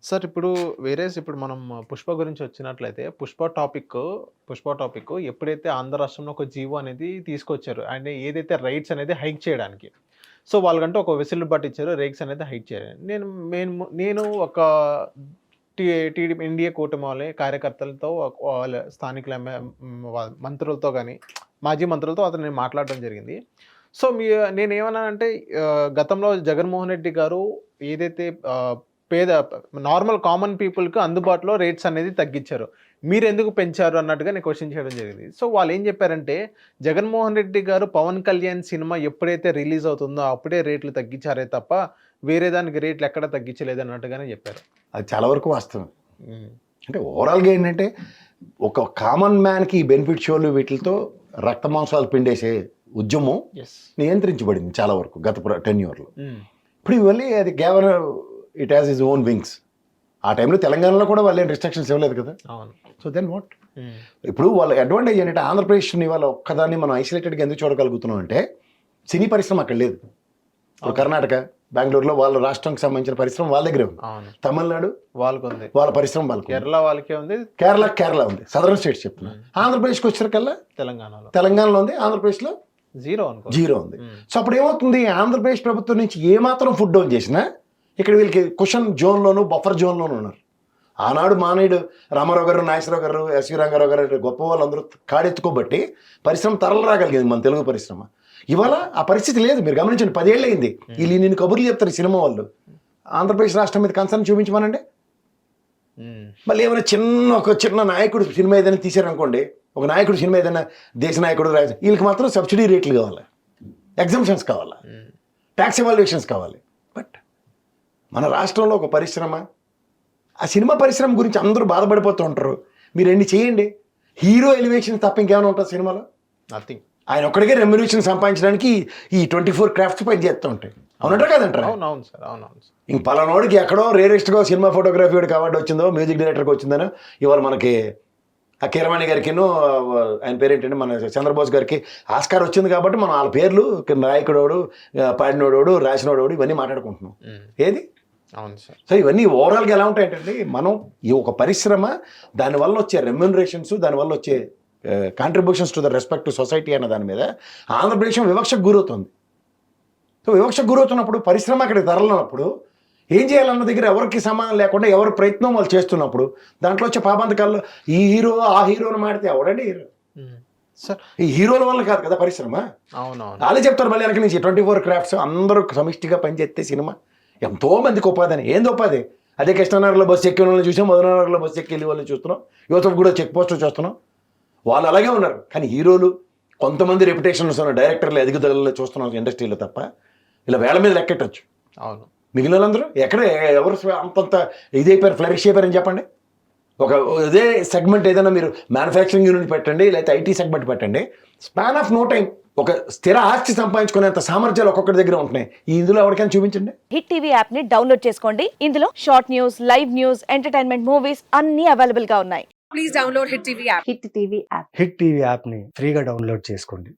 Sir ఇప్పుడు ఇప్పుడు మనం 'పుష్ప' గురించి వచ్చినట్లయితే 'పుష్ప' టాపిక్ ఎప్పుడైతే ఆంధ్ర రాష్ట్రంలో ఒక జీవో అనేది తీసుకొచ్చారో అండ్ ఏదైతే రైట్స్ అనేది హైక్ చేయడానికి. సో, వాళ్ళకంటూ ఒక వెసులుబాటు ఇచ్చారు. రేట్స్ అనేది హైక్ చేయడానికి. నేను ఒక టీ టీడీపీ ఎన్‌డీఏ కూటమి వాళ్ళ కార్యకర్తలతో వాళ్ళ స్థానికుల మంత్రులతో గాని, మాజీ మంత్రులతో అతను నేను మాట్లాడడం జరిగింది. సో, నేనేమన్నానంటే గతంలో జగన్మోహన్ రెడ్డి గారు ఏదైతే పేద నార్మల్ కామన్ పీపుల్‌కి అందుబాటులో రేట్స్ అనేది తగ్గించారు. మీరెందుకు పెంచారు అన్నట్టుగా నేను క్వెషన్ చేయడం జరిగింది. సో, వాళ్ళేం చెప్పారంటే, జగన్మోహన్ రెడ్డి గారు 'పవన్ కళ్యాణ్' సినిమా ఎప్పుడైతే రిలీజ్ అవుతుందో అప్పుడే రేట్లు తగ్గించారే తప్ప, వేరే దానికి రేట్లు ఎక్కడ తగ్గించలేదు అన్నట్టుగానే చెప్పారు. అది చాలా వరకు వాస్తవం. హ్మ్. అంటే ఓవరాల్‌గా ఏంటంటే, ఒక కామన్ మ్యాన్‌కి ఈ బెనిఫిట్ షోలు వీటిలతో రక్త మాంసాలు పిండేసే ఉద్యమం యెస్. నియంత్రించబడింది చాలా వరకు గత టెన్యూర్‌లో. హ్మ్. ఇప్పుడు ఇవన్నీ అది కేవలం it has his own wings. ఆ టైంలో తెలంగాణలో కూడా వాళ్ళు ఏం రిస్ట్రిక్షన్స్ ఇవ్వలేదు కదా. అవును. So then what? హ్మ్. ఇప్పుడు వాళ్ళ అడ్వాంటేజ్ ఏంటంటే ఆంధ్రప్రదేశ్ని ఇవాళ ఒక్కదాన్ని మనం ఐసోలేటెడ్గా ఎందుకు చూడగలుగుతున్నాం అంటే సినీ పరిశ్రమ అక్కడ లేదు. ఇప్పుడు కర్ణాటక, బెంగళూరులో వాళ్ళ రాష్ట్రానికి సంబంధించిన పరిశ్రమ వాళ్ళ దగ్గరే ఉంది. అవును. తమిళనాడు వాళ్ళకుంది. వాళ్ళ పరిశ్రమ వాళ్ళకి ఉంది. కేరళ వాళ్ళకే ఉంది. కేరళ ఉంది. సదరన్ స్టేట్స్ చెప్తున్నా. ఆంధ్రప్రదేశ్కి వచ్చేసరికల్లా తెలంగాణలో ఉంది, ఆంధ్రప్రదేశ్లో జీరో అనుకో. జీరో ఉంది. సో అప్పుడు ఏమవుతుంది, ఆంధ్రప్రదేశ్ ప్రభుత్వం నుంచి ఏమాత్రం ఫుడ్ డౌన్ చేసినా ఇక్కడ వీళ్ళకి కుషన్ జోన్లోను బఫర్ జోన్లోనూ ఉన్నారు. ఆనాడు మానేడు రామారావు గారు, నాగేశ్వరరావు గారు, ఎస్వి రంగారావు గారు గొప్ప వాళ్ళందరూ కాడెత్తుకోబట్టి పరిశ్రమ తరలి రాగలిగింది మన తెలుగు పరిశ్రమ. ఇవాళ ఆ పరిస్థితి లేదు. మీరు గమనించండి, 10 ఏళ్ళు అయింది. వీళ్ళు నేను కబుర్లు చెప్తారు సినిమా వాళ్ళు. ఆంధ్రప్రదేశ్ రాష్ట్రం మీద కన్సర్న్ చూపించమనండి. మళ్ళీ ఏమైనా ఒక చిన్న నాయకుడు సినిమా ఏదైనా తీశారనుకోండి, ఒక నాయకుడు సినిమా ఏదైనా దేశ నాయకుడు వీళ్ళకి మాత్రం సబ్సిడీ రేట్లు కావాలి, ఎగ్జామ్షన్స్ కావాలి, ట్యాక్స్ ఎవాల్యుయేషన్స్ కావాలి. బట్ మన రాష్ట్రంలో ఒక పరిశ్రమ, ఆ సినిమా పరిశ్రమ గురించి అందరూ బాధపడిపోతూ ఉంటారు. మీరు ఎన్ని చేయండి, హీరో ఎలివేషన్ తప్ప ఇంకేమైనా ఉంటుంది సినిమాలో? నథింగ్. ఆయన ఒక్కడికే రెమ్యునేషన్ సంపాదించడానికి ఈ 24 క్రాఫ్ట్స్ పని చేస్తూ ఉంటాయి. అవునంటారు కదంటారా? అవునవును సార్, అవునవును సార్. ఇంక పలానోడికి ఎక్కడో రేరెస్ట్గా సినిమా ఫోటోగ్రఫీ వాడికి అవార్డు వచ్చిందో, మ్యూజిక్ డైరెక్టర్కి వచ్చిందనో, ఇవాళ మనకి ఆ కీరవాణి గారికిను ఆయన పేరేంటంటే మన చంద్రబోస్ గారికి ఆస్కార్ వచ్చింది కాబట్టి మనం వాళ్ళ పేర్లు నాయకుడోడు, పాడినోడోడు, రాసినోడోడు ఇవన్నీ మాట్లాడుకుంటున్నాం. ఏది? అవును సార్. సో ఇవన్నీ ఓవరాల్గా ఎలా ఉంటాయంటే, మనం ఈ ఒక పరిశ్రమ దానివల్ల వచ్చే రెమ్యూనరేషన్స్, దానివల్ల వచ్చే contributions to the respect to society అన్న దాని మీద ఆంధ్రప్రదేశ్ వివక్షకు గురవుతుంది. సో వివక్షకు గురవుతున్నప్పుడు పరిశ్రమ అక్కడికి తరలినప్పుడు ఏం చేయాలన్న దగ్గర ఎవరికి సమానం లేకుండా ఎవరి ప్రయత్నం వాళ్ళు చేస్తున్నప్పుడు దాంట్లో వచ్చే పాబంధకాల్లో ఈ హీరో ఆ హీరోని మాడితే ఎవడండి హీరో? సార్ ఈ హీరోల వల్ల కాదు కదా పరిశ్రమ. అవునవును. వాళ్ళే చెప్తారు మళ్ళీ వెనక నుంచి 24 క్రాఫ్ట్స్ అందరూ సమిష్టిగా పనిచేస్తే సినిమా ఎంతో మందికి ఉపాధి అని. ఏంది ఉపాధి? అదే కృష్ణనగర్లో బస్సు ఎక్కిన వాళ్ళని చూసాం, మధునగర్లో బస్సు ఎక్కి వెళ్ళి వాళ్ళని చూస్తున్నాం, యువతకు కూడా చెక్ పోస్టులు చూస్తున్నాం. వాళ్ళు అలాగే ఉన్నారు. కానీ హీరోలు కొంతమంది రెప్యుటేషన్స్ ఉన్న డైరెక్టర్లు ఎదుగుదలలో చూస్తున్నాం ఇండస్ట్రీలో తప్ప ఇలా వేల మీద లెక్కెట్టచ్చు. అవును. మిగిలిన వాళ్ళందరూ ఎక్కడ ఎవరు అంతంత ఇదైపోయారు, ఫ్లరిష్ అయిపోయారని చెప్పండి. ఒక ఇదే సెగ్మెంట్ ఏదైనా మీరు మ్యానుఫ్యాక్చరింగ్ యూనిట్ పెట్టండి, లేకపోతే ఐటీ సెగ్మెంట్ పెట్టండి, స్పాన్ ఆఫ్ నో టైం ఒక స్థిర ఆస్తి సంపాదించుకునేంత సామర్థ్యాలు ఒక్కొక్కటి దగ్గర ఉంటున్నాయి. ఇందులో ఎవరికైనా చూపించండి. హిట్ టీవీ యాప్ ని డౌన్లోడ్ చేసుకోండి. ఇందులో short news, live news, entertainment movies అన్ని అవైలబుల్ గా ఉన్నాయి. Please download Hit TV app. Hit TV app. Hit TV యాప్ని ఫ్రీగా డౌన్లోడ్ చేసుకోండి.